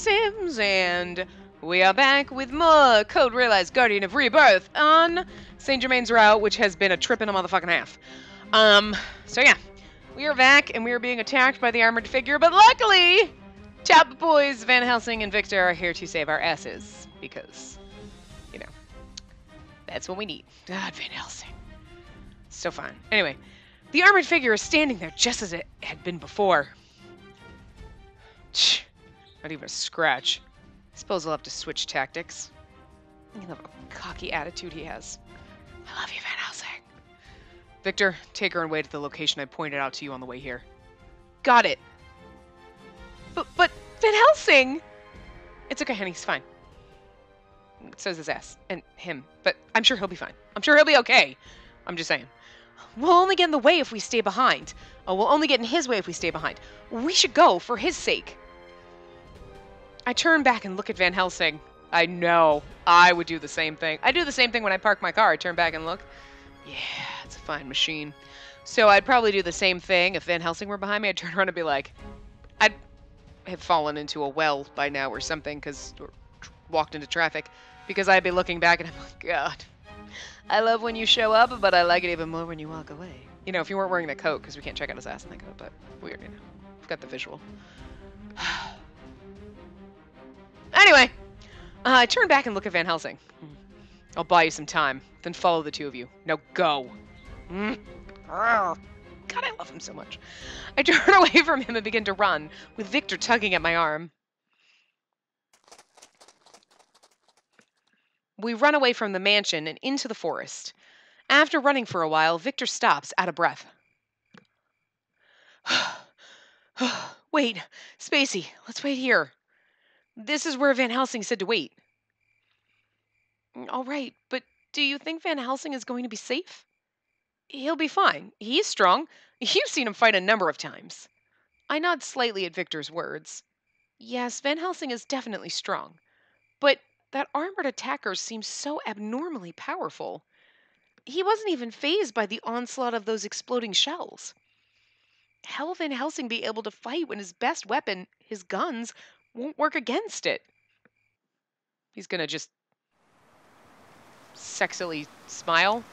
Sims, and we are back with more Code Realized Guardian of Rebirth on St. Germain's route, which has been a trip and a motherfucking half. So yeah, we are back, and we are being attacked by the armored figure, but luckily, Top Boys, Van Helsing, and Victor are here to save our asses, because, you know, that's what we need. God, Van Helsing. So fun. Anyway, the armored figure is standing there just as it had been before. Not even a scratch. I suppose we'll have to switch tactics. I love a cocky attitude he has. I love you, Van Helsing. Victor, take her and wait at the location I pointed out to you on the way here. Got it. But Van Helsing! It's okay, honey, he's fine. So's his ass. And him. But I'm sure he'll be fine. I'm sure he'll be okay. I'm just saying. We'll only get in the way if we stay behind. Oh, we'll only get in his way if we stay behind. We should go, for his sake. I turn back and look at Van Helsing. I know. I would do the same thing. I do the same thing when I park my car. I turn back and look. Yeah, it's a fine machine. So I'd probably do the same thing if Van Helsing were behind me. I'd turn around and be like, I'd have fallen into a well by now or something, or walked into traffic, because I'd be looking back and I'm like, God, I love when you show up, but I like it even more when you walk away. You know, if you weren't wearing the coat, because we can't check out his ass in the coat, but weird, you know. We've got the visual. Anyway, I turn back and look at Van Helsing. I'll buy you some time, then follow the two of you. Now go. God, I love him so much. I turn away from him and begin to run, with Victor tugging at my arm. We run away from the mansion and into the forest. After running for a while, Victor stops, out of breath. Wait, Spacey, let's wait here. This is where Van Helsing said to wait. All right, but do you think Van Helsing is going to be safe? He'll be fine. He's strong. You've seen him fight a number of times. I nod slightly at Victor's words. Yes, Van Helsing is definitely strong. But that armored attacker seems so abnormally powerful. He wasn't even fazed by the onslaught of those exploding shells. How will Van Helsing be able to fight when his best weapon, his guns, won't work against it? He's gonna just sexily smile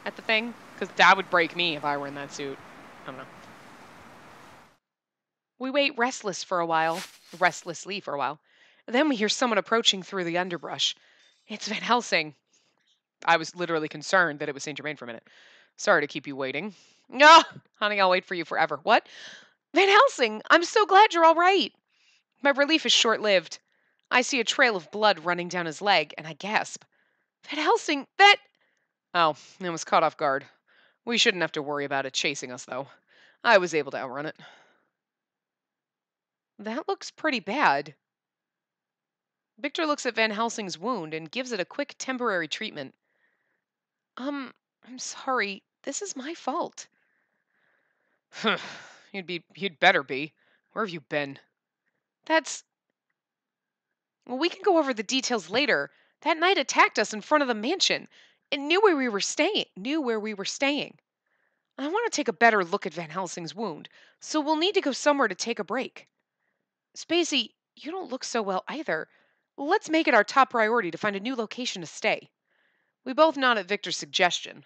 at the thing, because that would break me if I were in that suit. I don't know. We wait restlessly for a while. Then we hear someone approaching through the underbrush. It's Van Helsing. I was literally concerned that it was St. Germain for a minute. Sorry to keep you waiting. No, honey, I'll wait for you forever. What? Van Helsing, I'm so glad you're all right. My relief is short-lived. I see a trail of blood running down his leg, and I gasp. Van Helsing, that... Oh, I was caught off guard. We shouldn't have to worry about it chasing us, though. I was able to outrun it. That looks pretty bad. Victor looks at Van Helsing's wound and gives it a quick temporary treatment. I'm sorry. This is my fault. You'd better be. Where have you been? Well, we can go over the details later. That knight attacked us in front of the mansion. It knew where we were staying. I want to take a better look at Van Helsing's wound, so we'll need to go somewhere to take a break. Spacey, you don't look so well either. Let's make it our top priority to find a new location to stay. We both nod at Victor's suggestion.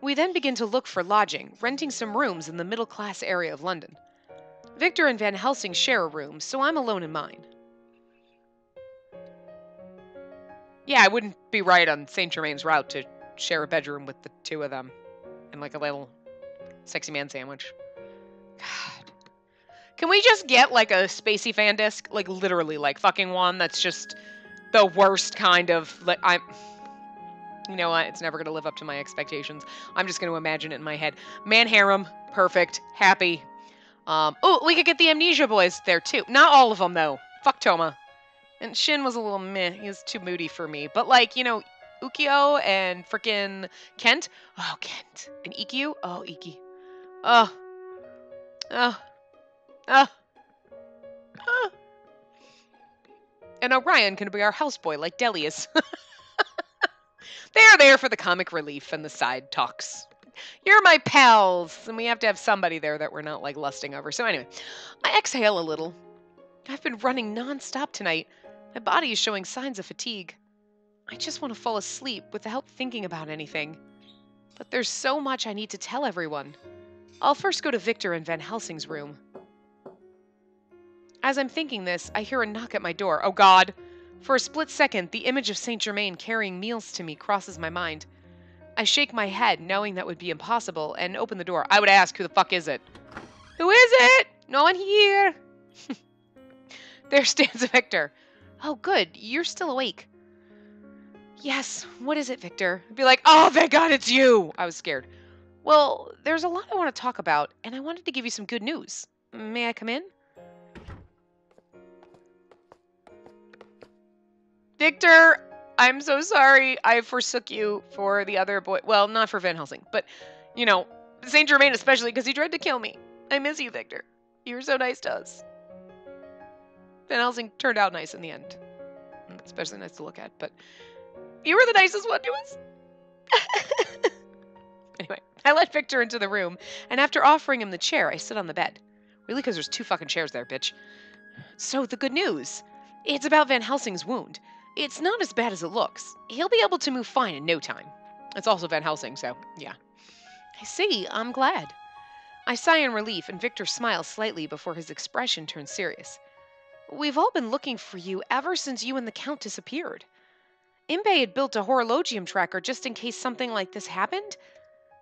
We then begin to look for lodging, renting some rooms in the middle-class area of London. Victor and Van Helsing share a room, so I'm alone in mine. Yeah, I wouldn't be right on St. Germain's route to share a bedroom with the two of them. And like a little sexy man sandwich. God. Can we just get like a Spacey fan disc? Like literally like fucking one that's just the worst kind of... You know what? It's never going to live up to my expectations. I'm just going to imagine it in my head. Man harem. Perfect. Happy. Oh, we could get the Amnesia boys there too. Not all of them though. Fuck Toma. And Shin was a little meh. He was too moody for me. But like, you know, Ukyo and frickin' Kent. Oh, Kent. And Ikkyu. Oh, Ikki. Oh. Oh. Oh. Oh. And Orion can be our houseboy like Delius. They're there for the comic relief and the side talks. You're my pals, and we have to have somebody there that we're not, like, lusting over. So anyway, I exhale a little. I've been running non-stop tonight. My body is showing signs of fatigue. I just want to fall asleep without thinking about anything. But there's so much I need to tell everyone. I'll first go to Victor and Van Helsing's room. As I'm thinking this, I hear a knock at my door. Oh God! For a split second, the image of Saint Germain carrying meals to me crosses my mind. I shake my head, knowing that would be impossible, and open the door. I would ask, who the fuck is it? Who is it? No one here. There stands Victor. Oh, good. You're still awake. Yes. What is it, Victor? I'd be like, oh, thank God it's you. I was scared. Well, there's a lot I want to talk about, and I wanted to give you some good news. May I come in? Victor, I'm so sorry I forsook you for the other boy. Well, not for Van Helsing, but, you know, Saint Germain especially, because he tried to kill me. I miss you, Victor. You were so nice to us. Van Helsing turned out nice in the end. Especially nice to look at, but you were the nicest one to us. Anyway, I let Victor into the room, and after offering him the chair, I sit on the bed. Really, because there's 2 fucking chairs there, bitch. So, the good news. It's about Van Helsing's wound. It's not as bad as it looks. He'll be able to move fine in no time. It's also Van Helsing, so, yeah. I see. I'm glad. I sigh in relief, and Victor smiles slightly before his expression turns serious. We've all been looking for you ever since you and the Count disappeared. Imbe had built a horologium tracker just in case something like this happened,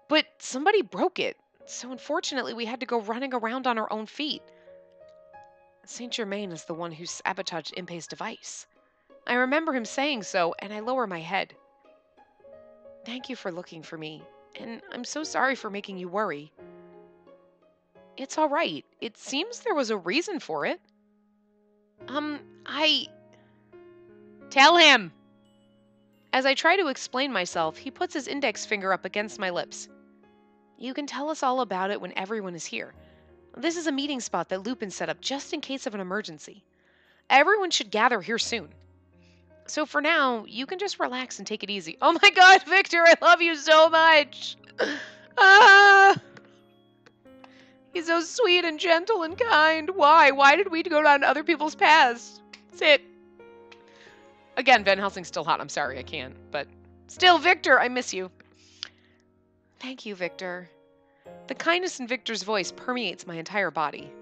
but somebody broke it, so unfortunately we had to go running around on our own feet. Saint Germain is the one who sabotaged Imbe's device. I remember him saying so, and I lower my head. Thank you for looking for me, and I'm so sorry for making you worry. It's all right. It seems there was a reason for it. Tell him! As I try to explain myself, he puts his index finger up against my lips. You can tell us all about it when everyone is here. This is a meeting spot that Lupin set up just in case of an emergency. Everyone should gather here soon. So for now, you can just relax and take it easy. Oh my God, Victor, I love you so much! He's so sweet and gentle and kind. Why? Why did we go down other people's paths? Sit. Again, Van Helsing's still hot. I'm sorry, I can't. But still, Victor, I miss you. Thank you, Victor. The kindness in Victor's voice permeates my entire body.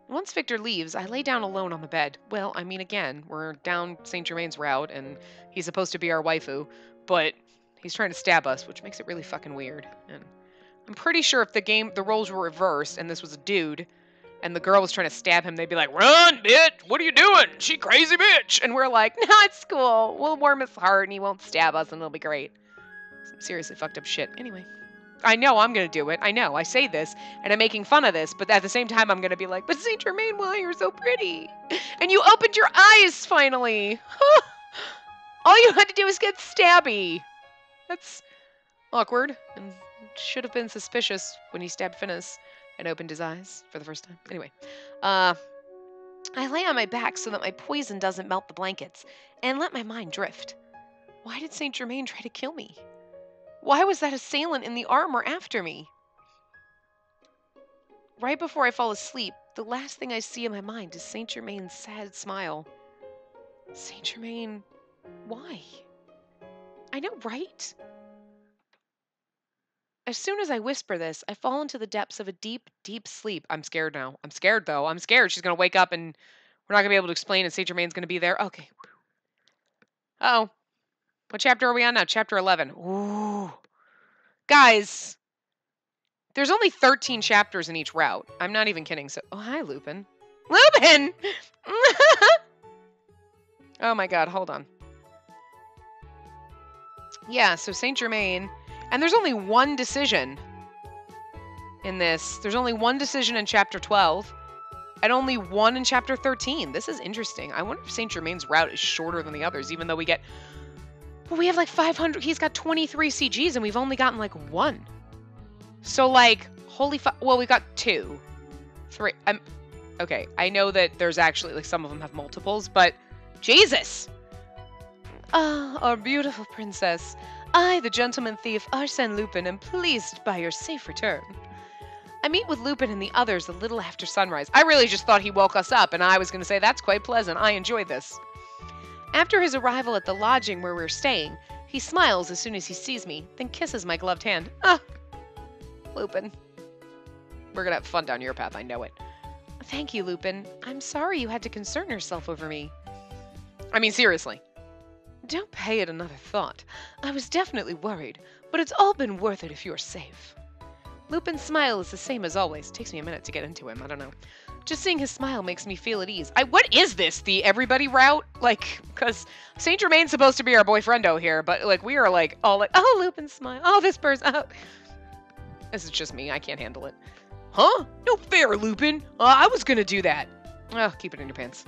Once Victor leaves, I lay down alone on the bed. Well, I mean, again, we're down Saint Germain's route, and he's supposed to be our waifu, but he's trying to stab us, which makes it really fucking weird. And I'm pretty sure if the roles were reversed, and this was a dude, and the girl was trying to stab him, they'd be like, run, bitch! What are you doing? She crazy bitch! And we're like, no, it's cool. We'll warm his heart, and he won't stab us, and it'll be great. Some seriously fucked up shit. Anyway. I know I'm going to do it. I know. I say this, and I'm making fun of this, but at the same time, I'm going to be like, but Saint Germain, why? You're so pretty. And you opened your eyes, finally. All you had to do was get stabby. That's awkward, and should have been suspicious when he stabbed Finis and opened his eyes for the first time. Anyway, I lay on my back so that my poison doesn't melt the blankets, and let my mind drift. Why did Saint Germain try to kill me? Why was that assailant in the armor after me? Right before I fall asleep, the last thing I see in my mind is Saint Germain's sad smile. Saint Germain, why? I know, right? As soon as I whisper this, I fall into the depths of a deep, deep sleep. I'm scared now. I'm scared, though. I'm scared she's going to wake up and we're not going to be able to explain and Saint Germain's going to be there. Okay. Uh-oh. What chapter are we on now? Chapter 11. Ooh. Guys, there's only 13 chapters in each route. I'm not even kidding. So, oh, hi, Lupin. Lupin! Oh my God, hold on. Yeah, so Saint Germain, and there's only one decision in this. There's only one decision in chapter 12, and only one in chapter 13. This is interesting. I wonder if Saint Germain's route is shorter than the others, even though we get... Well, we have like 500. He's got 23 CGs, and we've only gotten like 1. So, like, holy fuck. Well, we've got 2. 3. Okay, I know that there's actually, like, some of them have multiples, but Jesus! Oh, our beautiful princess. I, the gentleman thief Arsène Lupin, am pleased by your safe return. I meet with Lupin and the others a little after sunrise. I really just thought he woke us up, and I was going to say, that's quite pleasant. I enjoyed this. After his arrival at the lodging where we're staying, he smiles as soon as he sees me, then kisses my gloved hand. Ah, Lupin. We're going to have fun down your path, I know it. Thank you, Lupin. I'm sorry you had to concern yourself over me. I mean, seriously. Don't pay it another thought. I was definitely worried, but it's all been worth it if you're safe. Lupin's smile is the same as always. Takes me a minute to get into him, I don't know. Just seeing his smile makes me feel at ease. What is this? The everybody route? Like, because Saint Germain's supposed to be our boyfriendo here, but like we are like all like, oh, Lupin's smile. Oh, this person. Oh. This is just me. I can't handle it. Huh? No fair, Lupin. I was gonna do that. Oh, keep it in your pants.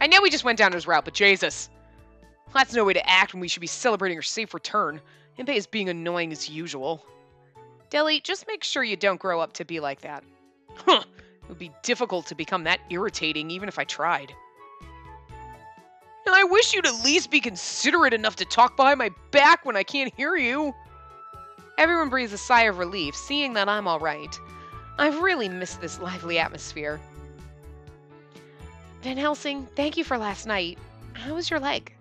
I know we just went down his route, but Jesus. That's no way to act when we should be celebrating your safe return. Impey is being annoying as usual. Deli, just make sure you don't grow up to be like that. Huh. It would be difficult to become that irritating even if I tried. I wish you'd at least be considerate enough to talk behind my back when I can't hear you. Everyone breathes a sigh of relief, seeing that I'm all right. I've really missed this lively atmosphere. Van Helsing, thank you for last night. How was your leg?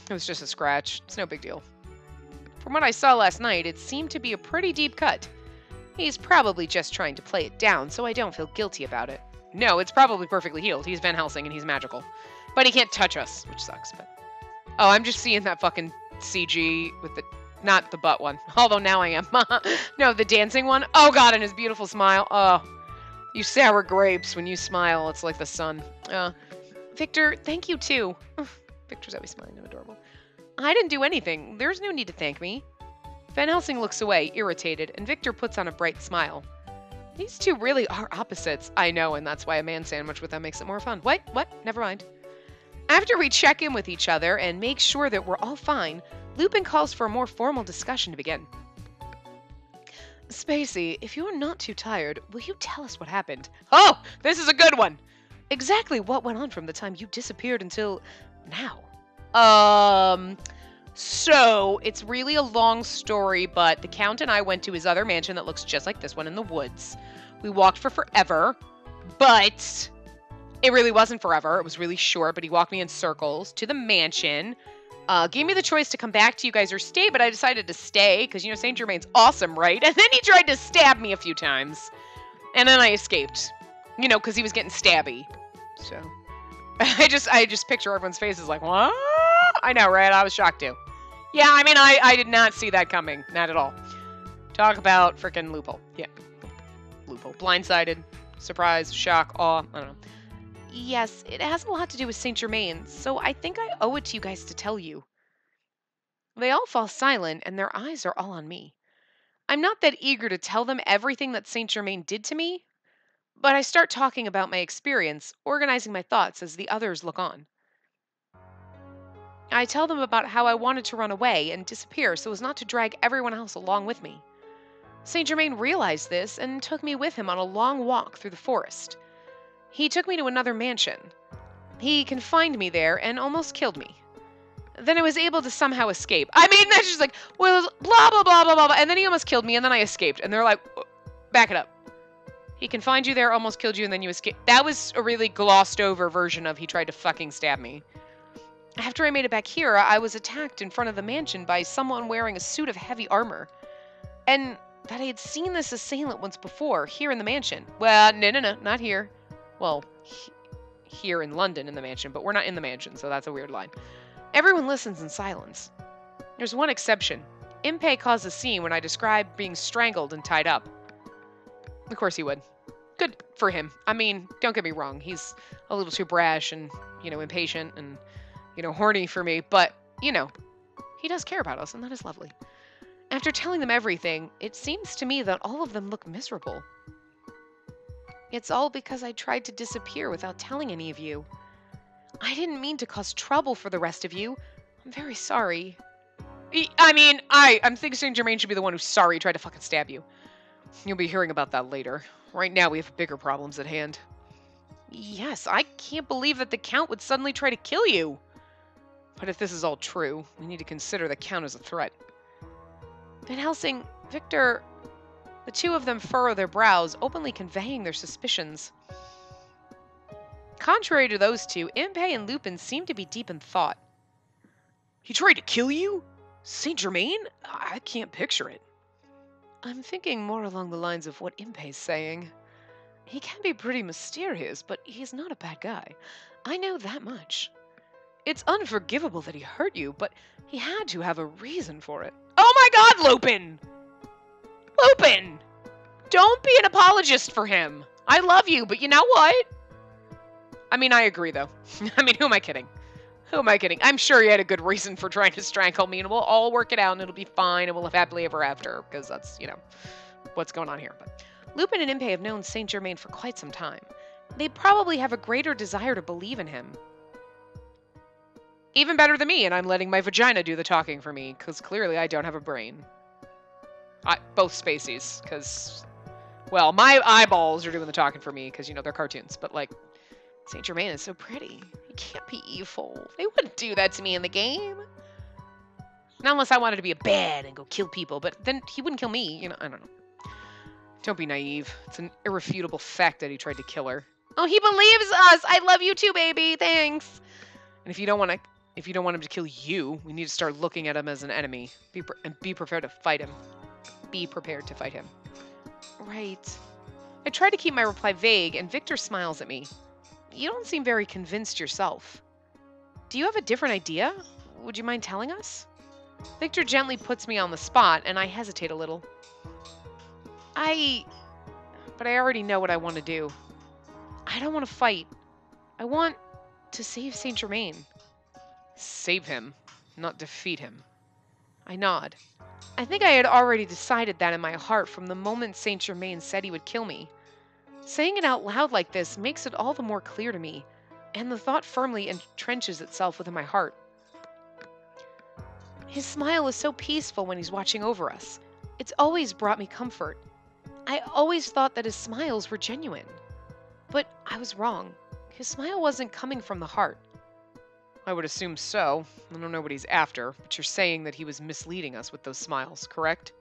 It was just a scratch. It's no big deal. From what I saw last night, it seemed to be a pretty deep cut. He's probably just trying to play it down, so I don't feel guilty about it. No, it's probably perfectly healed. He's Van Helsing and he's magical. But he can't touch us, which sucks. But oh, I'm just seeing that fucking CG with the... Not the butt one. Although now I am. No, the dancing one. Oh, God, and his beautiful smile. Oh, you sour grapes. When you smile, it's like the sun. Victor, thank you, too. Victor's always smiling and adorable. I didn't do anything. There's no need to thank me. Van Helsing looks away, irritated, and Victor puts on a bright smile. These two really are opposites. I know, and that's why a man sandwich with them makes it more fun. What? Never mind. After we check in with each other and make sure that we're all fine, Lupin calls for a more formal discussion to begin. Spacey, if you're not too tired, will you tell us what happened? Oh, this is a good one. Exactly what went on from the time you disappeared until now. So it's really a long story, but the Count and I went to his other mansion that looks just like this one in the woods. We walked for forever, but it really wasn't forever. It was really short, but he walked me in circles to the mansion. Gave me the choice to come back to you guys or stay, but I decided to stay because, you know, Saint Germain's awesome, right? And then he tried to stab me a few times. And then I escaped, you know, because he was getting stabby. So I just picture everyone's faces like, what? I know, right? I was shocked too. Yeah, I mean, I did not see that coming. Not at all. Talk about frickin' loophole. Yeah. Loophole. Blindsided. Surprise. Shock. Awe. I don't know. Yes, it has a lot to do with Saint Germain, so I think I owe it to you guys to tell you. They all fall silent, and their eyes are all on me. I'm not that eager to tell them everything that Saint Germain did to me, but I start talking about my experience, organizing my thoughts as the others look on. I tell them about how I wanted to run away and disappear so as not to drag everyone else along with me. Saint Germain realized this and took me with him on a long walk through the forest. He took me to another mansion. He confined me there and almost killed me. Then I was able to somehow escape. I mean, that's just like, well, blah, blah, blah, blah, blah, blah. And then he almost killed me, and then I escaped. And they're like, back it up. He confined you there, almost killed you, and then you escaped. That was a really glossed over version of he tried to fucking stab me. After I made it back here, I was attacked in front of the mansion by someone wearing a suit of heavy armor. And that I had seen this assailant once before, here in the mansion. Well, no, not here. Well, here in London in the mansion, but we're not in the mansion, so that's a weird line. Everyone listens in silence. There's one exception. Impey caused a scene when I described being strangled and tied up. Of course he would. Good for him. I mean, don't get me wrong. He's a little too brash and, you know, impatient and, you know, horny for me, but, you know, he does care about us, and that is lovely. After telling them everything, it seems to me that all of them look miserable. It's all because I tried to disappear without telling any of you. I didn't mean to cause trouble for the rest of you. I'm very sorry. I mean, I'm thinking Saint Germain should be the one who's sorry he tried to fucking stab you. You'll be hearing about that later. Right now we have bigger problems at hand. Yes, I can't believe that the Count would suddenly try to kill you. But if this is all true, we need to consider the Count as a threat. Van Helsing, Victor, the two of them furrow their brows, openly conveying their suspicions. Contrary to those two, Impey and Lupin seem to be deep in thought. He tried to kill you? Saint Germain? I can't picture it. I'm thinking more along the lines of what Impey's saying. He can be pretty mysterious, but he's not a bad guy. I know that much. It's unforgivable that he hurt you, but he had to have a reason for it. Oh my God, Lupin! Lupin! Don't be an apologist for him. I love you, but you know what? I mean, I agree, though. I mean, who am I kidding? Who am I kidding? I'm sure he had a good reason for trying to strangle me, and we'll all work it out, and it'll be fine, and we'll live happily ever after, because that's, what's going on here. But Lupin and Impey have known Saint Germain for quite some time. They probably have a greater desire to believe in him. Even better than me, and I'm letting my vagina do the talking for me, because clearly I don't have a brain. Both Spaceys, because, well, my eyeballs are doing the talking for me, because, they're cartoons, but, Saint Germain is so pretty. He can't be evil. They wouldn't do that to me in the game. Not unless I wanted to be a bad and go kill people, but then he wouldn't kill me, I don't know. Don't be naive. It's an irrefutable fact that he tried to kill her. Oh, he believes us! I love you too, baby! Thanks! And if you don't want him to kill you, we need to start looking at him as an enemy. Be prepared to fight him. Be prepared to fight him. Right. I try to keep my reply vague, and Victor smiles at me. You don't seem very convinced yourself. Do you have a different idea? Would you mind telling us? Victor gently puts me on the spot, and I hesitate a little. But I already know what I want to do. I don't want to fight. I want to save Saint Germain. Save him, not defeat him. I nod. I think I had already decided that in my heart from the moment Saint Germain said he would kill me. Saying it out loud like this makes it all the more clear to me, and the thought firmly entrenches itself within my heart. His smile is so peaceful when he's watching over us. It's always brought me comfort. I always thought that his smiles were genuine. But I was wrong. His smile wasn't coming from the heart. I would assume so. I don't know what he's after, but you're saying that he was misleading us with those smiles, correct?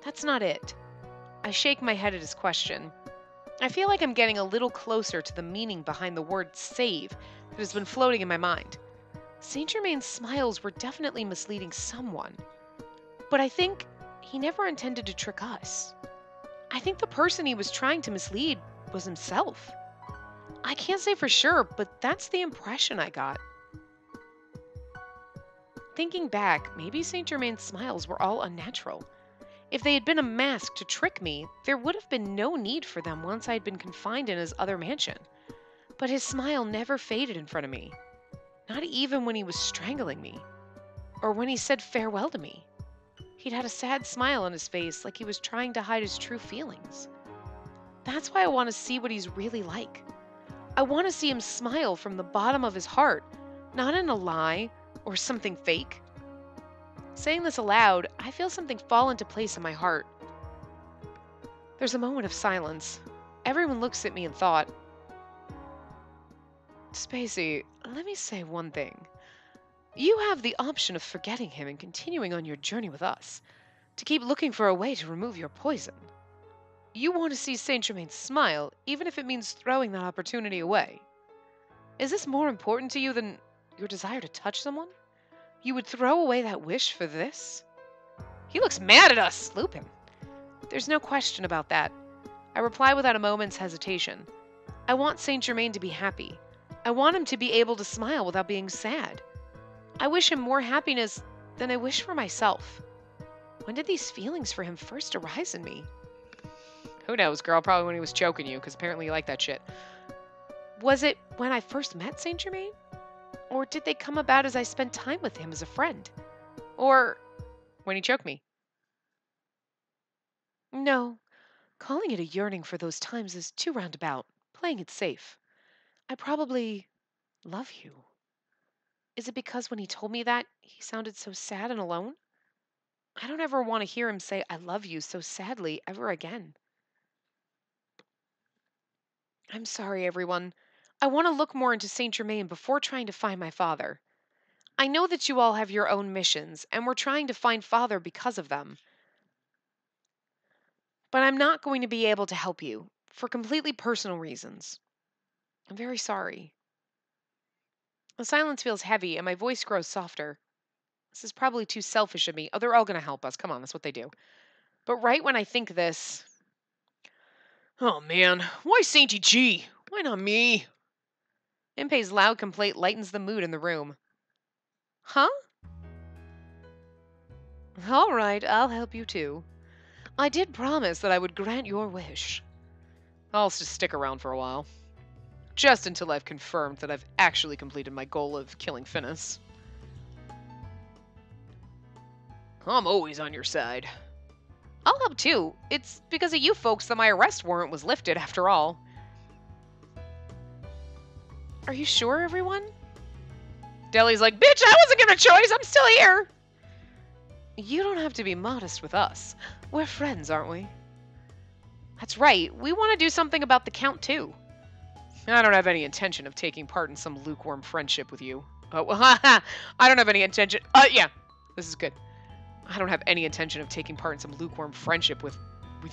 That's not it. I shake my head at his question. I feel like I'm getting a little closer to the meaning behind the word save that has been floating in my mind. Saint Germain's smiles were definitely misleading someone. But I think he never intended to trick us. I think the person he was trying to mislead was himself. I can't say for sure, but that's the impression I got. Thinking back, maybe Saint Germain's smiles were all unnatural. If they had been a mask to trick me, there would have been no need for them once I had been confined in his other mansion. But his smile never faded in front of me. Not even when he was strangling me. Or when he said farewell to me. He'd had a sad smile on his face, like he was trying to hide his true feelings. That's why I want to see what he's really like. I want to see him smile from the bottom of his heart, not in a lie or something fake. Saying this aloud, I feel something fall into place in my heart. There's a moment of silence. Everyone looks at me in thought. Spacey, let me say one thing. You have the option of forgetting him and continuing on your journey with us, to keep looking for a way to remove your poison. You want to see Saint Germain smile, even if it means throwing that opportunity away. Is this more important to you than your desire to touch someone? You would throw away that wish for this? He looks mad at us, Lupin. There's no question about that. I reply without a moment's hesitation. I want Saint Germain to be happy. I want him to be able to smile without being sad. I wish him more happiness than I wish for myself. When did these feelings for him first arise in me? Who knows, girl? Probably when he was choking you, because apparently you like that shit. Was it when I first met Saint Germain? Or did they come about as I spent time with him as a friend? Or when he choked me? No, calling it a yearning for those times is too roundabout, playing it safe. I probably love you. Is it because when he told me that, he sounded so sad and alone? I don't ever want to hear him say I love you so sadly ever again. I'm sorry, everyone. I want to look more into Saint Germain before trying to find my father. I know that you all have your own missions, and we're trying to find Father because of them. But I'm not going to be able to help you, for completely personal reasons. I'm very sorry. The silence feels heavy, and my voice grows softer. This is probably too selfish of me. Oh, they're all going to help us. Come on, that's what they do. But right when I think this... Oh, man. Why Sainty G? Why not me? Impei's loud complaint lightens the mood in the room. Huh? All right, I'll help you too. I did promise that I would grant your wish. I'll just stick around for a while. Just until I've confirmed that I've actually completed my goal of killing Finis. I'm always on your side. I'll help too. It's because of you folks that my arrest warrant was lifted after all. Are you sure, everyone? Deli's like, bitch, I wasn't given a choice. I'm still here. You don't have to be modest with us. We're friends, aren't we? That's right. We want to do something about the Count, too. I don't have any intention of taking part in some lukewarm friendship with you. Oh, I don't have any intention. Yeah. This is good. I don't have any intention of taking part in some lukewarm friendship with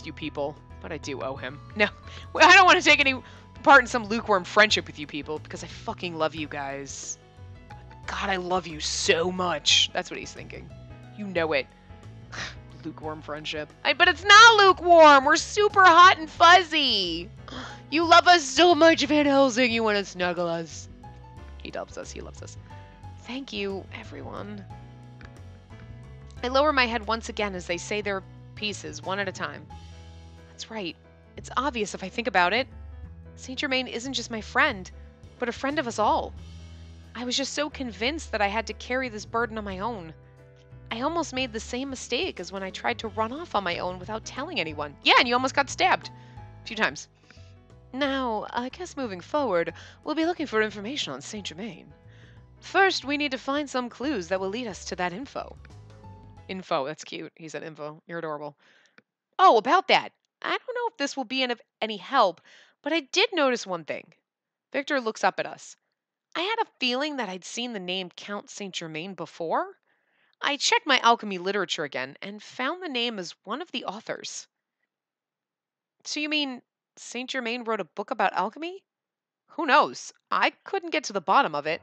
you people, but I do owe him. No, I don't want to take any part in some lukewarm friendship with you people because I fucking love you guys. God, I love you so much. That's what he's thinking. You know it. Lukewarm friendship. But it's not lukewarm. We're super hot and fuzzy. You love us so much, Van Helsing. You want to snuggle us. He loves us. He loves us. Thank you, everyone. I lower my head once again as they say their pieces, one at a time. That's right. It's obvious if I think about it. Saint Germain isn't just my friend, but a friend of us all. I was just so convinced that I had to carry this burden on my own. I almost made the same mistake as when I tried to run off on my own without telling anyone. Yeah, and you almost got stabbed. A few times. Now, I guess moving forward, we'll be looking for information on Saint Germain. First, we need to find some clues that will lead us to that info. Info, that's cute. He said info. You're adorable. Oh, about that. I don't know if this will be of any help, but I did notice one thing. Victor looks up at us. I had a feeling that I'd seen the name Count Saint Germain before. I checked my alchemy literature again and found the name as one of the authors. So you mean Saint Germain wrote a book about alchemy? Who knows? I couldn't get to the bottom of it.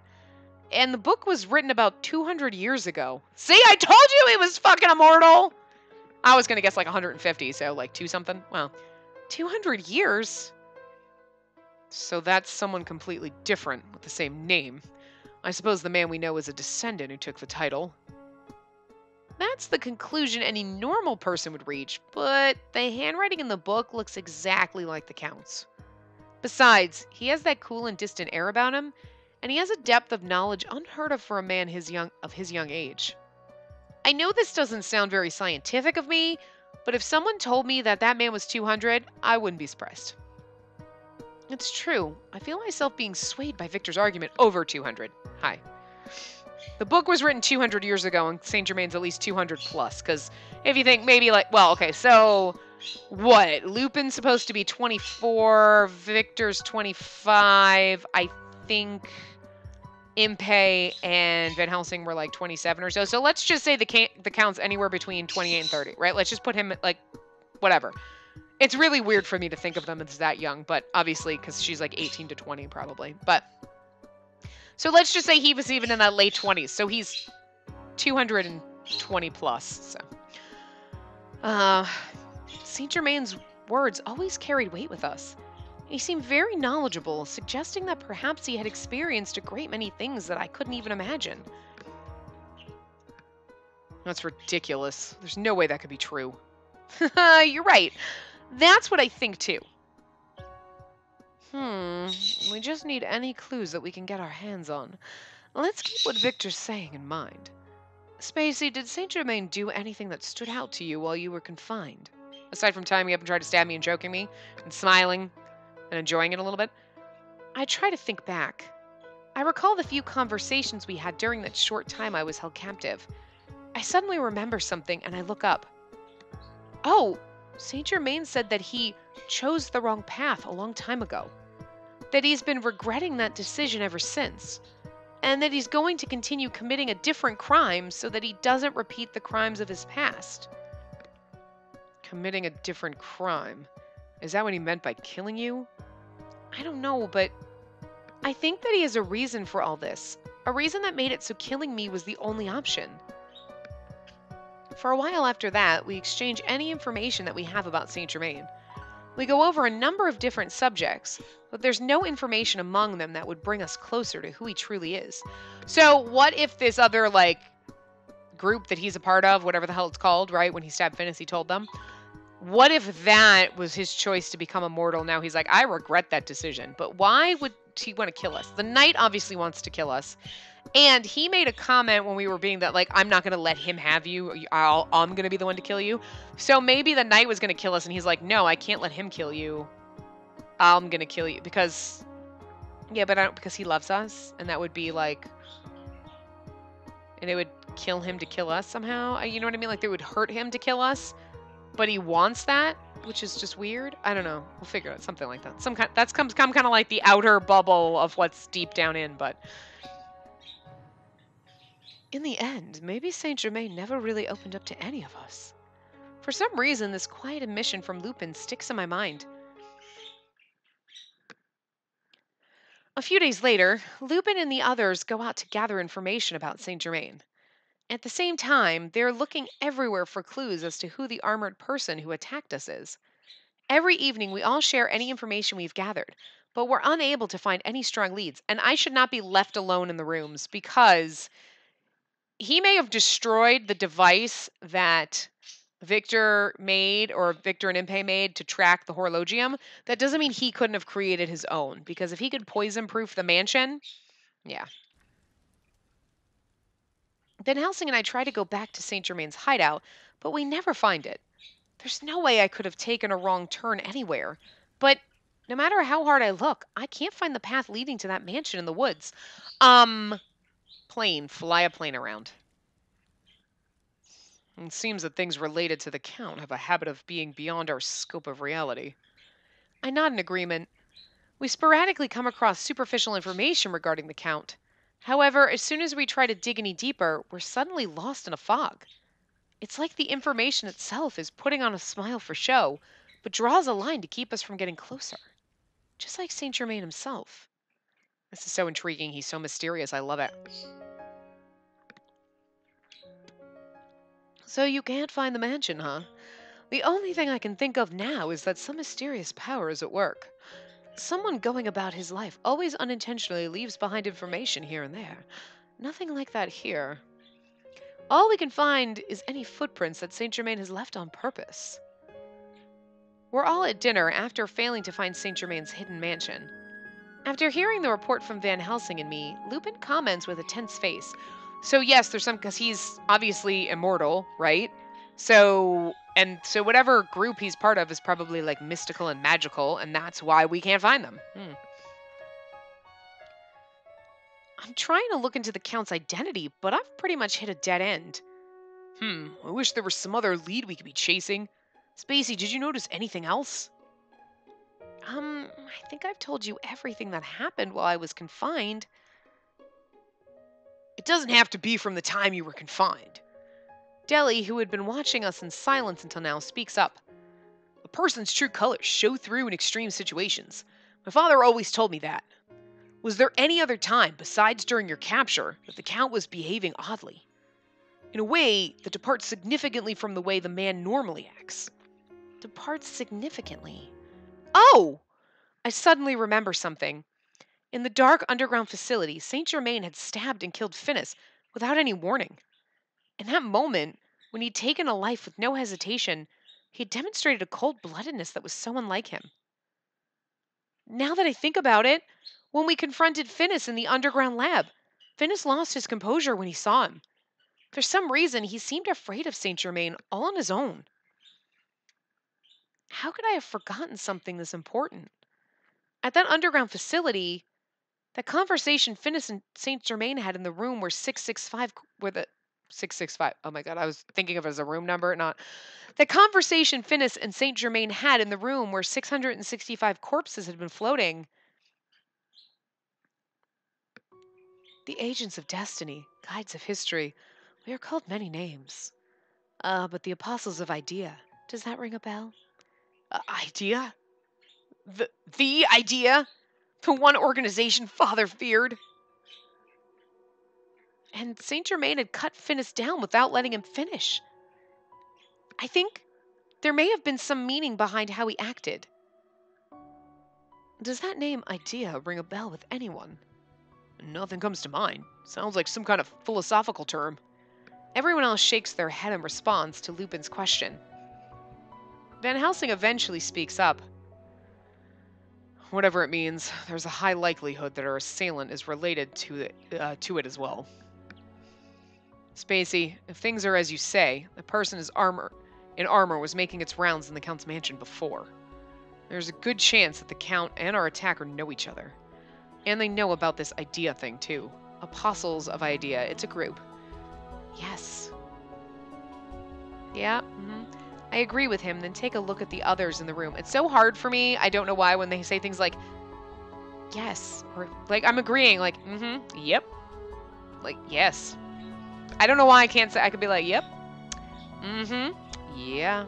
And the book was written about 200 years ago. See, I told you he was fucking immortal! I was going to guess like 150, so like 2-something. Well, 200 years? So that's someone completely different with the same name. I suppose the man we know is a descendant who took the title. That's the conclusion any normal person would reach, but the handwriting in the book looks exactly like the Count's. Besides, he has that cool and distant air about him, and he has a depth of knowledge unheard of for a man his young age. I know this doesn't sound very scientific of me, but if someone told me that that man was 200, I wouldn't be surprised. It's true. I feel myself being swayed by Victor's argument over 200. Hi. The book was written 200 years ago, and Saint Germain's at least 200 plus. Because if you think maybe like, well, okay, so what? Lupin's supposed to be 24, Victor's 25. I think Impey and Van Helsing were like 27 or so. So let's just say the Count's anywhere between 28 and 30, right? Let's just put him at like whatever. It's really weird for me to think of them as that young, but obviously because she's like 18 to 20 probably. But so let's just say he was even in that late 20s. So he's 220 plus. So, Saint Germain's words always carried weight with us. He seemed very knowledgeable, suggesting that perhaps he had experienced a great many things that I couldn't even imagine. That's ridiculous. There's no way that could be true. You're right. That's what I think too. We just need any clues that we can get our hands on. Let's keep what Victor's saying in mind. Spacey, did Saint Germain do anything that stood out to you while you were confined? Aside from tying me up and trying to stab me and joking me, and smiling, and enjoying it a little bit? I try to think back. I recall the few conversations we had during that short time I was held captive. I suddenly remember something, and I look up. Oh, Saint Germain said that he chose the wrong path a long time ago. That he's been regretting that decision ever since. and that he's going to continue committing a different crime so that he doesn't repeat the crimes of his past. Committing a different crime. Is that what he meant by killing you? I don't know, but I think that he has a reason for all this. A reason that made it so killing me was the only option. For a while after that, we exchange any information that we have about Saint Germain. We go over a number of different subjects, but there's no information among them that would bring us closer to who he truly is. So what if this other, like, group that he's a part of, whatever the hell it's called, right? When he stabbed Finis, he told them. What if that was his choice to become immortal? Now he's like, I regret that decision. But why would he want to kill us? The Knight obviously wants to kill us. And he made a comment when we were being that, like, I'm not going to let him have you. I'm going to be the one to kill you. So maybe the Knight was going to kill us, and he's like, no, I can't let him kill you. I'm going to kill you. Because, yeah, but I don't, because he loves us. And that would be, like, and it would kill him to kill us somehow. You know what I mean? Like, they would hurt him to kill us. But he wants that, which is just weird. I don't know. We'll figure out something like that. That's come kind of like the outer bubble of what's deep down in, but... In the end, maybe Saint Germain never really opened up to any of us. For some reason, this quiet admission from Lupin sticks in my mind. A few days later, Lupin and the others go out to gather information about Saint Germain. At the same time, they're looking everywhere for clues as to who the armored person who attacked us is. Every evening, we all share any information we've gathered, but we're unable to find any strong leads, and I should not be left alone in the rooms because... he may have destroyed the device that Victor made, or Victor and Impe made, to track the horologium. That doesn't mean he couldn't have created his own, because if he could poison-proof the mansion, yeah. Van Helsing and I try to go back to Saint Germain's hideout, but we never find it. There's no way I could have taken a wrong turn anywhere. But no matter how hard I look, I can't find the path leading to that mansion in the woods. Plane. Fly a plane around. It seems that things related to the Count have a habit of being beyond our scope of reality. I nod in agreement. We sporadically come across superficial information regarding the Count. However, as soon as we try to dig any deeper, we're suddenly lost in a fog. It's like the information itself is putting on a smile for show, but draws a line to keep us from getting closer. Just like Saint Germain himself. This is so intriguing. He's so mysterious. I love it. So you can't find the mansion, huh? The only thing I can think of now is that some mysterious power is at work. Someone going about his life always unintentionally leaves behind information here and there. Nothing like that here. All we can find is any footprints that Saint Germain has left on purpose. We're all at dinner after failing to find Saint Germain's hidden mansion. After hearing the report from Van Helsing and me, Lupin comments with a tense face. So yes, there's some, because he's obviously immortal, right? So whatever group he's part of is probably like mystical and magical, and that's why we can't find them. I'm trying to look into the Count's identity, but I've pretty much hit a dead end. I wish there was some other lead we could be chasing. Spacey, did you notice anything else? I think I've told you everything that happened while I was confined. It doesn't have to be from the time you were confined. Deli, who had been watching us in silence until now, speaks up. A person's true colors show through in extreme situations. My father always told me that. Was there any other time, besides during your capture, that the Count was behaving oddly? In a way that departs significantly from the way the man normally acts. Departs significantly. Oh! I suddenly remember something. In the dark underground facility, Saint Germain had stabbed and killed Finis without any warning. In that moment, when he'd taken a life with no hesitation, he had demonstrated a cold-bloodedness that was so unlike him. Now that I think about it, when we confronted Finis in the underground lab, Finis lost his composure when he saw him. For some reason, he seemed afraid of Saint Germain all on his own. How could I have forgotten something this important? At that underground facility, that conversation Finis and Saint Germain had in the room where 665 where the 665. Oh my god, I was thinking of it as a room number, not. The conversation Finis and Saint Germain had in the room where 665 corpses had been floating. The agents of destiny, guides of history. We are called many names. But the apostles of idea. Does that ring a bell? Idea? The idea? The one organization Father feared? And Saint Germain had cut Finis down without letting him finish. I think there may have been some meaning behind how he acted. Does that name idea ring a bell with anyone? Nothing comes to mind. Sounds like some kind of philosophical term. Everyone else shakes their head in response to Lupin's question. Van Helsing eventually speaks up. Whatever it means, there's a high likelihood that our assailant is related to it as well. Spacey, if things are as you say, the person in armor was making its rounds in the Count's mansion before. There's a good chance that the Count and our attacker know each other. And they know about this idea thing, too. Apostles of Idea. It's a group. Yes. Yeah, I agree with him. Then take a look at the others in the room. It's so hard for me. I don't know why when they say things like, yes. Or, like, I'm agreeing. Like, yep. Like, yes. I don't know why I can't say. I could be like, yep. Yeah.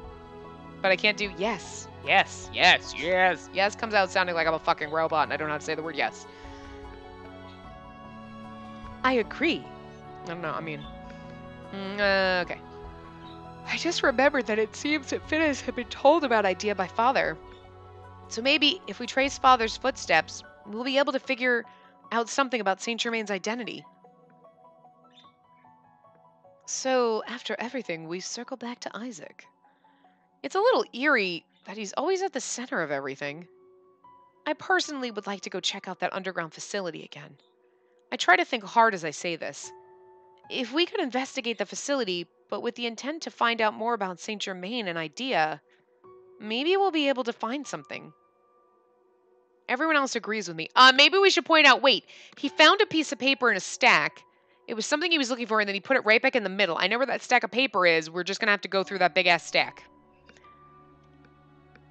But I can't do yes. Yes, yes, yes. Yes comes out sounding like I'm a fucking robot and I don't know how to say the word yes. I agree. I don't know, I mean... okay. I just remembered that it seems that Finis had been told about idea by Father. So maybe if we trace Father's footsteps, we'll be able to figure out something about Saint Germain's identity. So, after everything, we circle back to Isaac. It's a little eerie that he's always at the center of everything. I personally would like to go check out that underground facility again. I try to think hard as I say this. If we could investigate the facility, but with the intent to find out more about Saint Germain and idea, maybe we'll be able to find something. Everyone else agrees with me. Maybe we should point out, wait, he found a piece of paper in a stack. It was something he was looking for, and then he put it right back in the middle. I know where that stack of paper is. We're just going to have to go through that big-ass stack.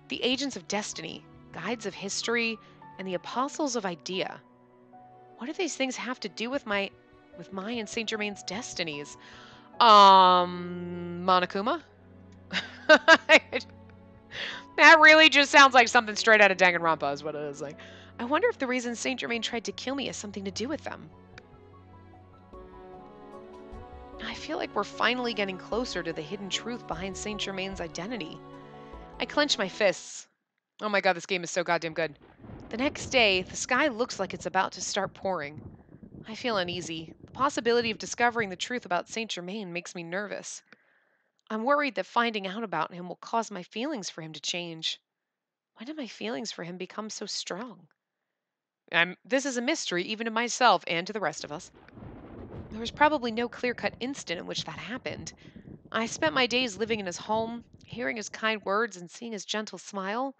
The agents of destiny, guides of history, and the apostles of idea. What do these things have to do with my and Saint Germain's destinies? Monokuma? That really just sounds like something straight out of Danganronpa is what it is. Like, I wonder if the reason Saint Germain tried to kill me has something to do with them. I feel like we're finally getting closer to the hidden truth behind Saint Germain's identity. I clench my fists. Oh my god, this game is so goddamn good. The next day, the sky looks like it's about to start pouring. I feel uneasy. The possibility of discovering the truth about Saint Germain makes me nervous. I'm worried that finding out about him will cause my feelings for him to change. When did my feelings for him become so strong? This is a mystery even to myself and to the rest of us. There was probably no clear-cut instant in which that happened. I spent my days living in his home, hearing his kind words and seeing his gentle smile,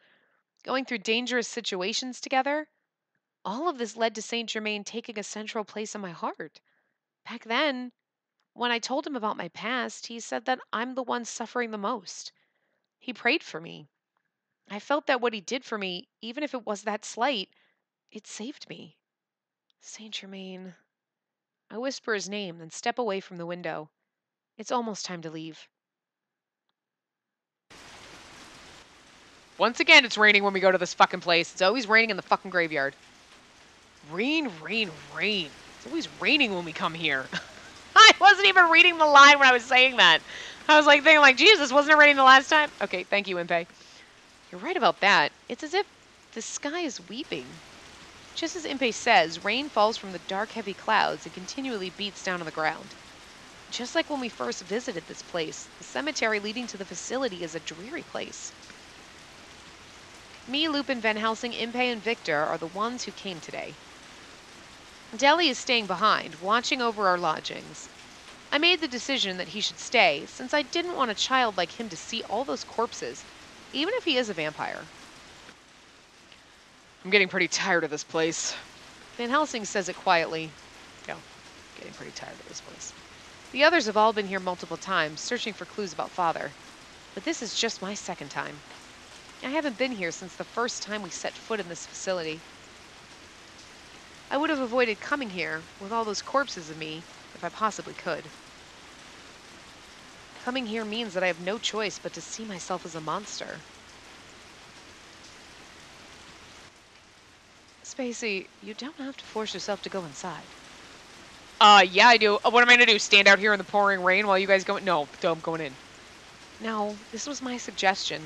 going through dangerous situations together. All of this led to Saint Germain taking a central place in my heart. Back then, when I told him about my past, he said that I'm the one suffering the most. He prayed for me. I felt that what he did for me, even if it was that slight, it saved me. Saint Germain. I whisper his name, then step away from the window. It's almost time to leave. Once again, it's raining when we go to this fucking place. It's always raining in the fucking graveyard. Rain, rain, rain. It's always raining when we come here. I wasn't even reading the line when I was saying that. I was like thinking like, Jesus, wasn't it raining the last time? Okay, thank you, Impei. You're right about that. It's as if the sky is weeping. Just as Impei says, rain falls from the dark, heavy clouds and continually beats down on the ground. Just like when we first visited this place, the cemetery leading to the facility is a dreary place. Me, Lupin, Van Helsing, Impei, and Victor are the ones who came today. Deli is staying behind, watching over our lodgings. I made the decision that he should stay, since I didn't want a child like him to see all those corpses, even if he is a vampire. I'm getting pretty tired of this place. Van Helsing says it quietly. No, getting pretty tired of this place. The others have all been here multiple times, searching for clues about Father. But this is just my second time. I haven't been here since the first time we set foot in this facility. I would have avoided coming here with all those corpses of me if I possibly could. Coming here means that I have no choice but to see myself as a monster. Spacey, you don't have to force yourself to go inside. Yeah, I do. What am I gonna do? Stand out here in the pouring rain while you guys go? No, I'm going in. No, this was my suggestion.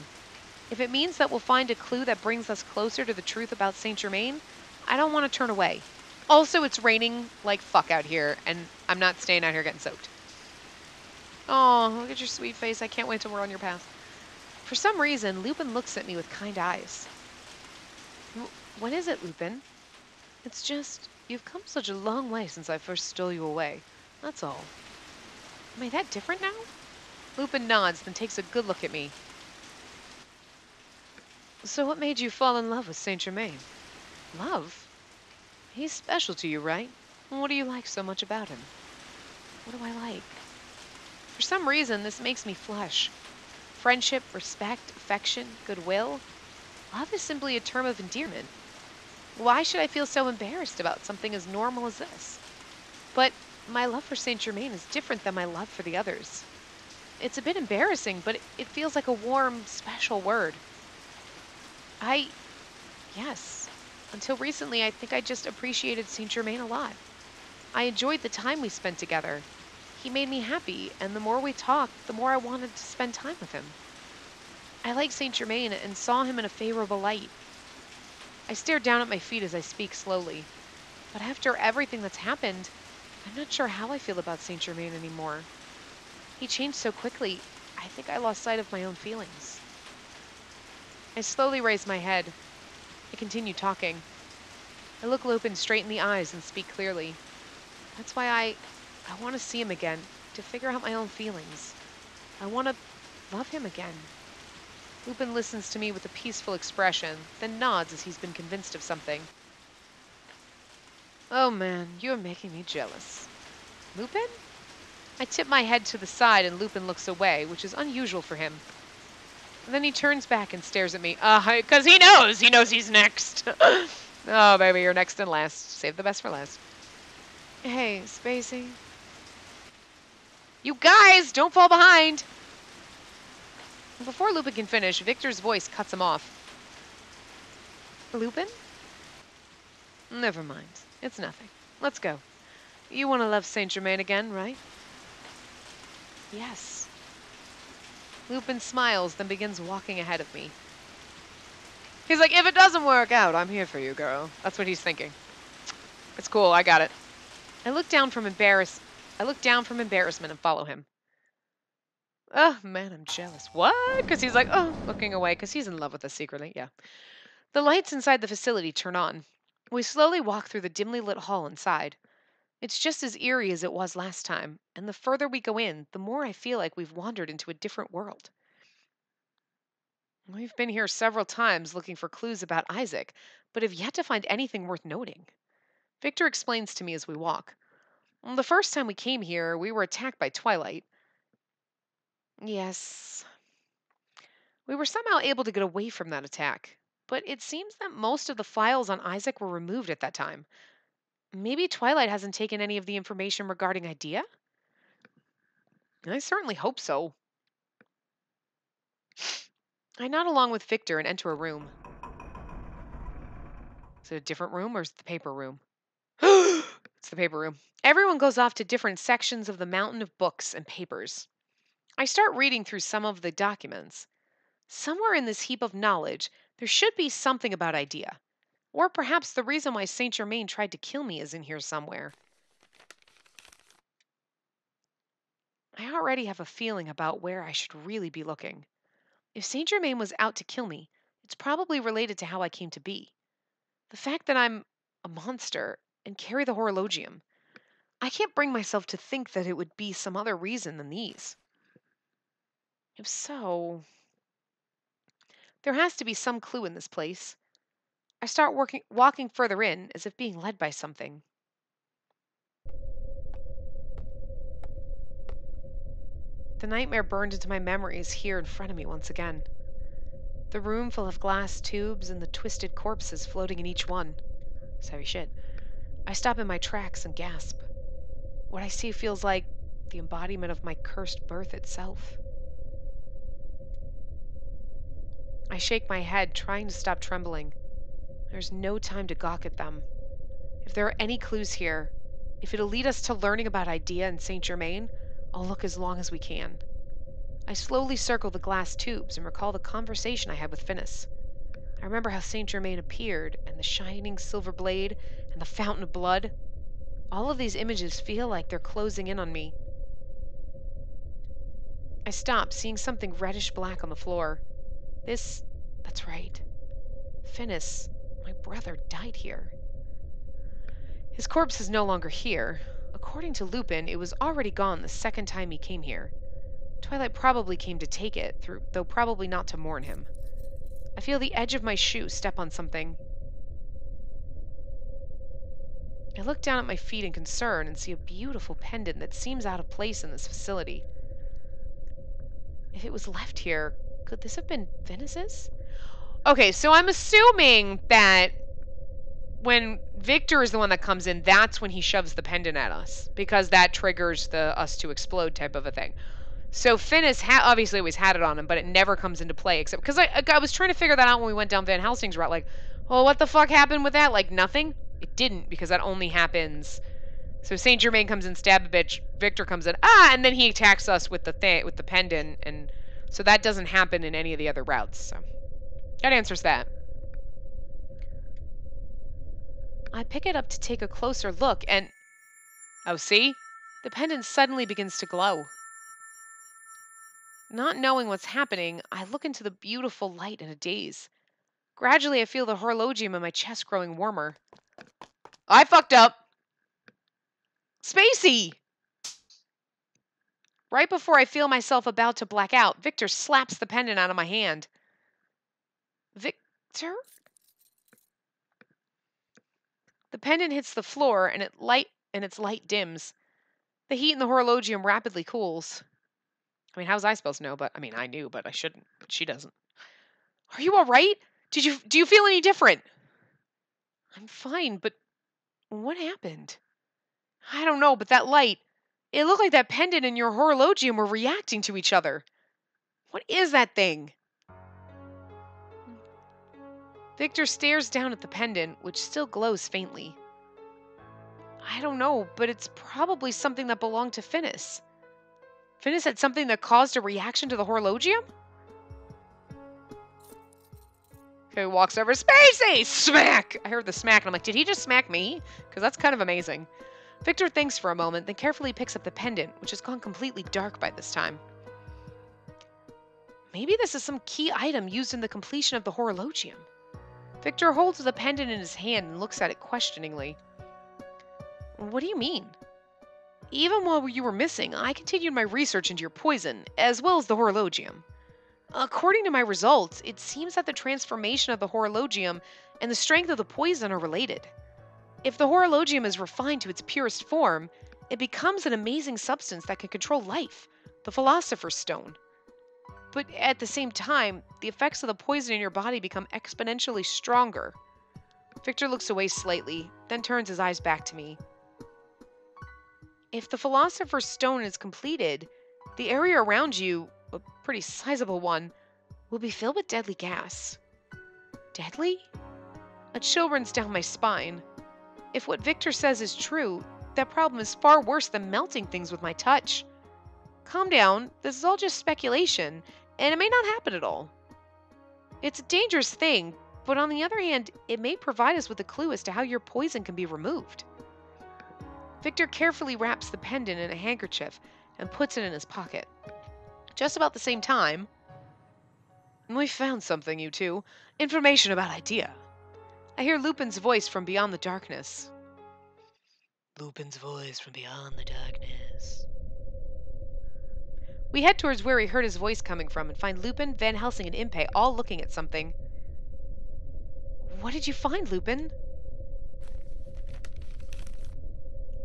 If it means that we'll find a clue that brings us closer to the truth about Saint Germain, I don't want to turn away. Also, it's raining like fuck out here, and I'm not staying out here getting soaked. Oh, look at your sweet face. I can't wait till we're on your path. For some reason, Lupin looks at me with kind eyes. What is it, Lupin? It's just, you've come such a long way since I first stole you away. That's all. Am I that different now? Lupin nods, then takes a good look at me. So what made you fall in love with Saint Germain? Love? He's special to you, right? What do you like so much about him? What do I like? For some reason, this makes me flush. Friendship, respect, affection, goodwill. Love is simply a term of endearment. Why should I feel so embarrassed about something as normal as this? But my love for Saint Germain is different than my love for the others. It's a bit embarrassing, but it feels like a warm, special word. Yes. Until recently, I think I just appreciated Saint Germain a lot. I enjoyed the time we spent together. He made me happy, and the more we talked, the more I wanted to spend time with him. I liked Saint Germain and saw him in a favorable light. I stare down at my feet as I speak slowly. But after everything that's happened, I'm not sure how I feel about Saint Germain anymore. He changed so quickly, I think I lost sight of my own feelings. I slowly raise my head. I continue talking. I look Lupin straight in the eyes and speak clearly. That's why I want to see him again, to figure out my own feelings. I want to love him again. Lupin listens to me with a peaceful expression, then nods as he's been convinced of something. Oh man, you're making me jealous. Lupin? I tip my head to the side and Lupin looks away, which is unusual for him. And then he turns back and stares at me. Because he knows he's next. Oh, baby, you're next and last. Save the best for last. Hey, Spacey. You guys, don't fall behind. Before Lupin can finish, Victor's voice cuts him off. Lupin? Never mind. It's nothing. Let's go. You want to love Saint Germain again, right? Yes. Lupin smiles, then begins walking ahead of me. He's like, if it doesn't work out, I'm here for you, girl. That's what he's thinking. It's cool, I got it. I look down from embarrassment and follow him. Oh, man, I'm jealous. What? Because he's like, looking away because he's in love with us secretly. Yeah. The lights inside the facility turn on. We slowly walk through the dimly lit hall inside. It's just as eerie as it was last time, and the further we go in, the more I feel like we've wandered into a different world. We've been here several times looking for clues about Isaac, but have yet to find anything worth noting. Victor explains to me as we walk. The first time we came here, we were attacked by Twilight. Yes. We were somehow able to get away from that attack, but it seems that most of the files on Isaac were removed at that time. Maybe Twilight hasn't taken any of the information regarding Idea? I certainly hope so. I nod along with Victor and enter a room. Is it a different room or is it the paper room? It's the paper room. Everyone goes off to different sections of the mountain of books and papers. I start reading through some of the documents. Somewhere in this heap of knowledge, there should be something about Idea. Or perhaps the reason why Saint Germain tried to kill me is in here somewhere. I already have a feeling about where I should really be looking. If Saint Germain was out to kill me, it's probably related to how I came to be. The fact that I'm a monster and carry the horologium. I can't bring myself to think that it would be some other reason than these. If so, there has to be some clue in this place. I start walking further in, as if being led by something. The nightmare burned into my memories here in front of me once again. The room full of glass tubes and the twisted corpses floating in each one. It's heavy shit. I stop in my tracks and gasp. What I see feels like the embodiment of my cursed birth itself. I shake my head, trying to stop trembling. There's no time to gawk at them. If there are any clues here, if it'll lead us to learning about Idea and Saint Germain, I'll look as long as we can. I slowly circle the glass tubes and recall the conversation I had with Finis. I remember how Saint Germain appeared, and the shining silver blade, and the fountain of blood. All of these images feel like they're closing in on me. I stop, seeing something reddish-black on the floor. That's right. Finis, my brother, died here. His corpse is no longer here. According to Lupin, it was already gone the second time he came here. Twilight probably came to take it, though probably not to mourn him. I feel the edge of my shoe step on something. I look down at my feet in concern and see a beautiful pendant that seems out of place in this facility. If it was left here, could this have been Finis's? Okay, so I'm assuming that when Victor is the one that comes in, that's when he shoves the pendant at us, because that triggers the us to explode type of a thing. So Finis obviously always had it on him, but it never comes into play, except because I was trying to figure that out when we went down Van Helsing's route. Like, well, what the fuck happened with that? Like, nothing? It didn't, because that only happens. So Saint Germain comes in, stab a bitch. Victor comes in, and then he attacks us with the pendant, and so that doesn't happen in any of the other routes. So that answers that. I pick it up to take a closer look, and oh, see? The pendant suddenly begins to glow. Not knowing what's happening, I look into the beautiful light in a daze. Gradually, I feel the horologium in my chest growing warmer. I fucked up. Spacey! Right before I feel myself about to black out, Victor slaps the pendant out of my hand. Victor? The pendant hits the floor, and its light dims. The heat in the horologium rapidly cools. I mean, how was I supposed to know? But I mean, I knew, but I shouldn't. But she doesn't. Are you all right? Do you feel any different? I'm fine, but what happened? I don't know, but that light, it looked like that pendant and your horologium were reacting to each other. What is that thing? Victor stares down at the pendant, which still glows faintly. I don't know, but it's probably something that belonged to Finis. Finis had something that caused a reaction to the horologium? Okay, walks over. Spacey! Smack! I heard the smack, and I'm like, did he just smack me? Because that's kind of amazing. Victor thinks for a moment, then carefully picks up the pendant, which has gone completely dark by this time. Maybe this is some key item used in the completion of the horologium. Victor holds the pendant in his hand and looks at it questioningly. What do you mean? Even while you were missing, I continued my research into your poison, as well as the horologium. According to my results, it seems that the transformation of the horologium and the strength of the poison are related. If the horologium is refined to its purest form, it becomes an amazing substance that can control life, the Philosopher's Stone. But at the same time, the effects of the poison in your body become exponentially stronger. Victor looks away slightly, then turns his eyes back to me. If the Philosopher's Stone is completed, the area around you, a pretty sizable one, will be filled with deadly gas. Deadly? A chill runs down my spine. If what Victor says is true, that problem is far worse than melting things with my touch. Calm down, this is all just speculation, and it may not happen at all. It's a dangerous thing, but on the other hand, it may provide us with a clue as to how your poison can be removed. Victor carefully wraps the pendant in a handkerchief and puts it in his pocket. Just about the same time, we found something, you two. Information about Idea. I hear Lupin's voice from beyond the darkness. Lupin's voice from beyond the darkness. We head towards where we heard his voice coming from and find Lupin, Van Helsing, and Impey all looking at something. What did you find, Lupin?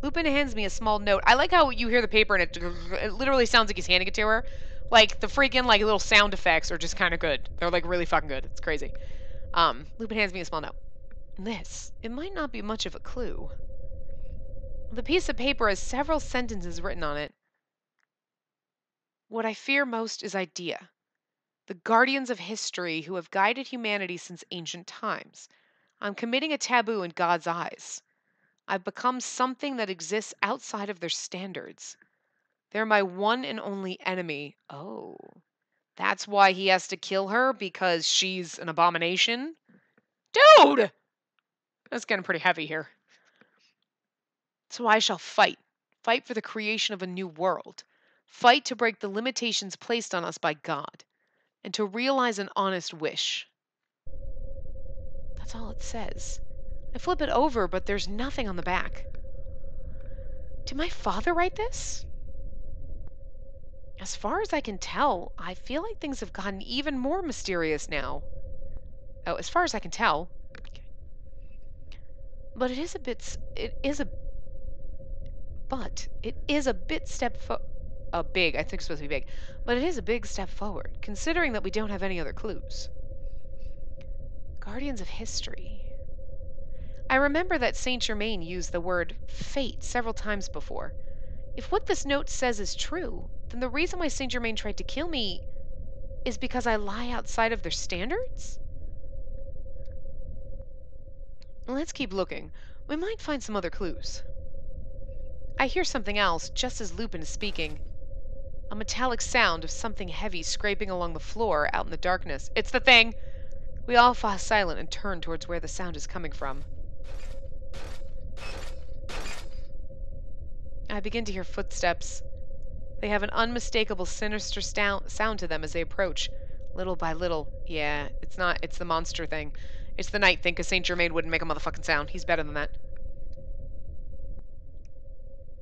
Lupin hands me a small note. I like how you hear the paper and it literally sounds like he's handing it to her. Like, the freaking, like, little sound effects are just kind of good. They're, like, really fucking good. It's crazy. Lupin hands me a small note. This, it might not be much of a clue. The piece of paper has several sentences written on it. What I fear most is idea. The guardians of history who have guided humanity since ancient times. I'm committing a taboo in God's eyes. I've become something that exists outside of their standards. They're my one and only enemy. Oh, that's why he has to kill her, because she's an abomination? Dude! That's getting pretty heavy here. So I shall fight. Fight for the creation of a new world. Fight to break the limitations placed on us by God. And to realize an honest wish. That's all it says. I flip it over, but there's nothing on the back. Did my father write this? As far as I can tell, I feel like things have gotten even more mysterious now. Oh, as far as I can tell. Okay. But it is a bit big, I think it's supposed to be big. But it is a big step forward, considering that we don't have any other clues. Guardians of history. I remember that Saint Germain used the word fate several times before. If what this note says is true, then the reason why Saint Germain tried to kill me is because I lie outside of their standards? Let's keep looking. We might find some other clues. I hear something else just as Lupin is speaking. A metallic sound of something heavy scraping along the floor out in the darkness. It's the thing! We all fall silent and turn towards where the sound is coming from. I begin to hear footsteps. They have an unmistakable sinister sound to them as they approach, little by little. Yeah, it's the monster thing. It's the night thing, because Saint Germain wouldn't make a motherfucking sound. He's better than that.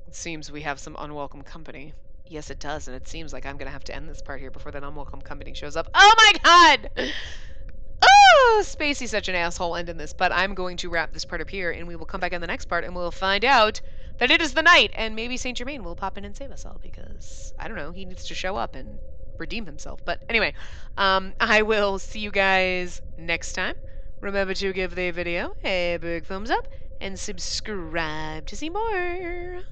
It seems we have some unwelcome company. Yes, it does, and it seems like I'm gonna have to end this part here before that unwelcome company shows up. Oh my god! Oh, Spacey's such an asshole ending this, but I'm going to wrap this part up here, and we will come back in the next part, and we'll find out that it is the night, and maybe Saint Germain will pop in and save us all, because, I don't know, he needs to show up and redeem himself. But anyway, I will see you guys next time. Remember to give the video a big thumbs up, and subscribe to see more.